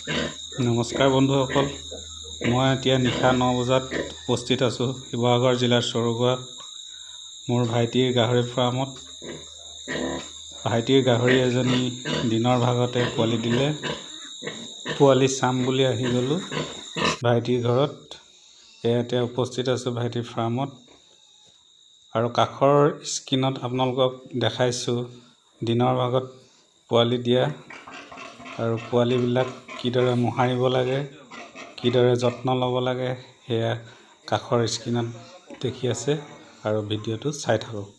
নমস্কাৰ বন্ধুসকল, মই এতিয়া নিশা 9 বজাত উপস্থিত আছোঁ শিৱসাগৰ জিলাৰ চৰগুৱাত মোৰ ভাইটিৰ গাহৰি ফাৰ্মত। ভাইটিৰ গাহৰি এজনী দিনৰ ভাগতে পোৱালি দিলে। পোৱালি চাম বুলি আহি গ'লোঁ ভাইটিৰ ঘৰত। এতিয়া উপস্থিত আছোঁ ভাইটিৰ ফাৰ্মত আৰু কাষৰ স্ক্ৰীনত আপোনালোকক দেখাইছোঁ দিনৰ ভাগত পোৱালি দিয়া আৰু পোৱালিবিলাক কিদৰে মোহাৰিব লাগে, কিদৰে যত্ন ল'ব লাগে, সেয়া কাষৰ স্ক্ৰীনত দেখি আছে আৰু ভিডিঅ'টো চাই থাকক।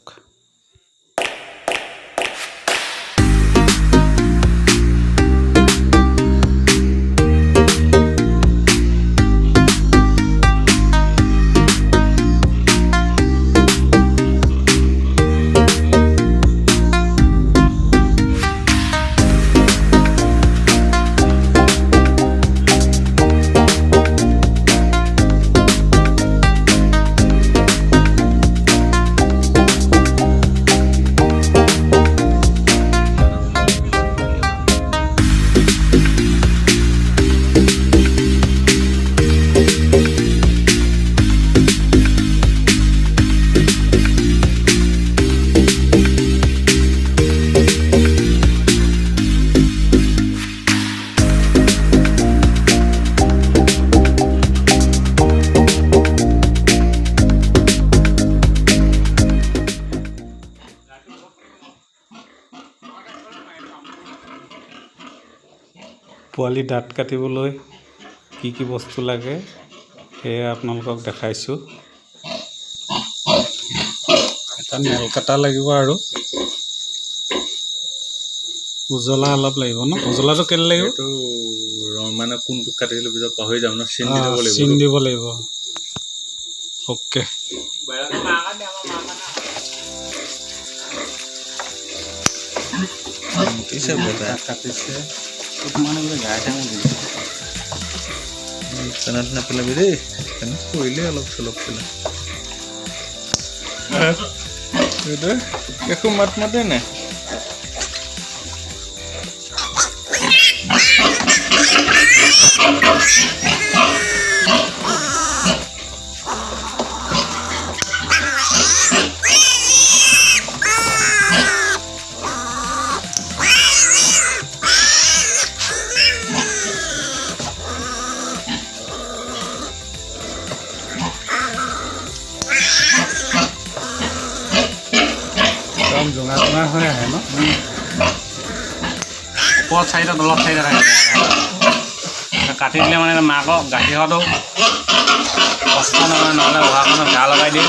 পোৱালি দাঁত কাটিবলৈ কি কি বস্তু লাগে সেয়া আপোনালোকক দেখাইছোঁ। এটা নেল কটা লাগিব আৰু উজলা অলপ লাগিব ন? উজলাটো কেলে লাগিব? এইটো মানে কোনটো কাটিলে পিছত পাহৰি যাম ন, চিন দিব লাগিব। অ'কে, কাটিছে মানে বোলে গাই থাকোঁ চেনাত নাপেলাবি দেই, তেনে কৰিলে অলপ চলপ পেলাই একো মাত মাতে নাই। জোঙা জোঙা হৈ আহে ন? ওপৰত চাৰিটা তলত চাৰিটা থাকে। কাটি দিলে মানে মাকক গাখীৰ খোৱাটো কষ্ট নহয়, নহ'লে উহাখনত গা লগাই দিওঁ।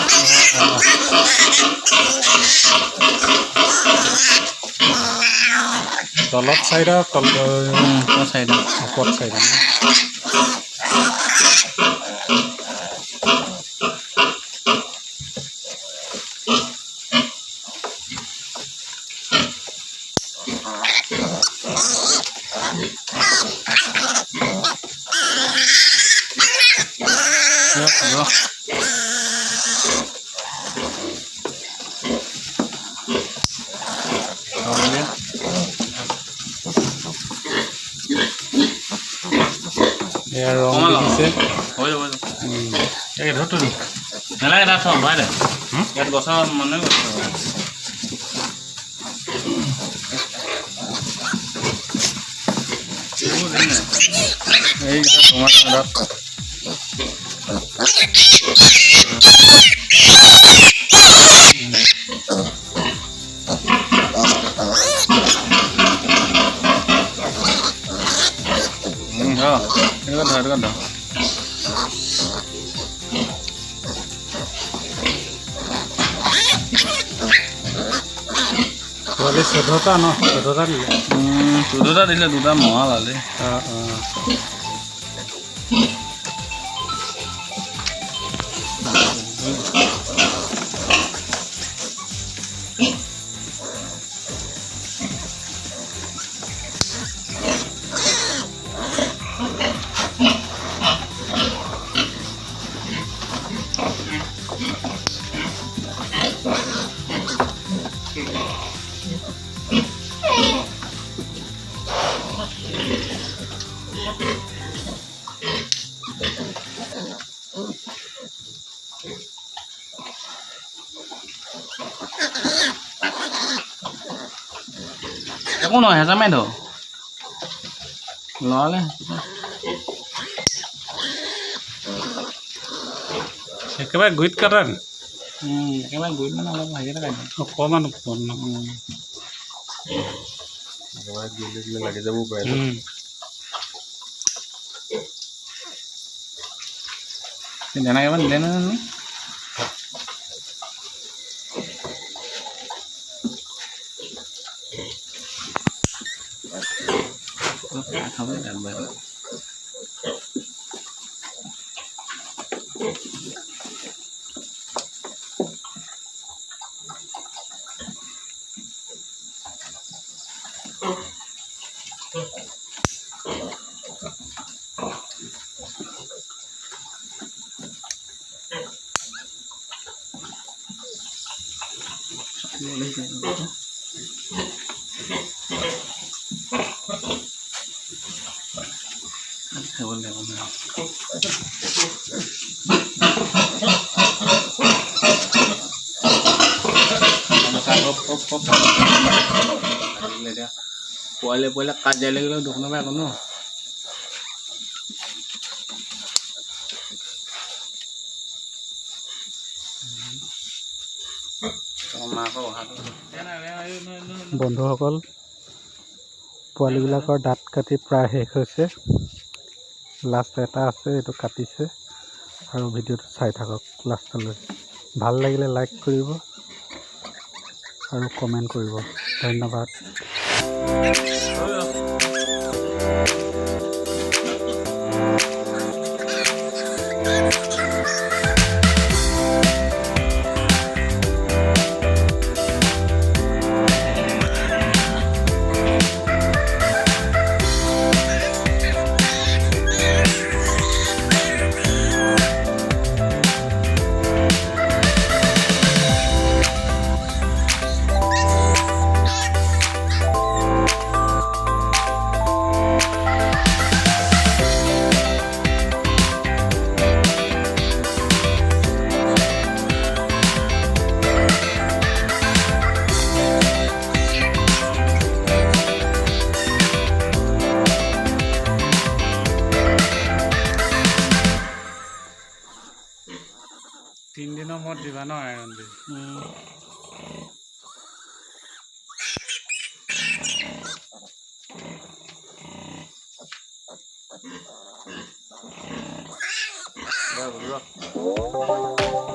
তলত চাৰিটা, ওপৰত চাৰিটা। ওপৰত চাৰিটা। এয়া ৰং দিছে। নালাগে তাত থওঁ, ভৰাই দে। ইয়াত গছৰ মানে গছ এইকেইটা তোমাৰ পোৱালি 14টা ন? 14টা দিলে। 14টা দিলে, 2টা মহা লালে। একো নহয় হেঁচামাই ধৰ লৰালে একেবাৰে গুৰিত কাটা নি একেবাৰে গৈ মানে অলপ হেৰিতে কাটি অকণমান ওপৰত ন একেবাৰে গিলি দিলে লাগি যাব পাৰে দানা কেইটামান দিলে নহয় খাব পোৱালে পোৱালে কাজ যাই লাগিলে দোকানৰ পৰা আকৌ ন বন্ধুসকল পোৱালিবিলাকৰ দাঁত কাটি প্ৰায় শেষ হৈছে লাষ্ট এটা আছে এইটো কাটিছে আৰু ভিডিঅ'টো চাই থাকক লাষ্টলৈ ভাল লাগিলে লাইক কৰিব আৰু কমেণ্ট কৰিব ধন্যবাদ 3 দিনৰ মূৰত দিবা ন আইৰণ দি ৰ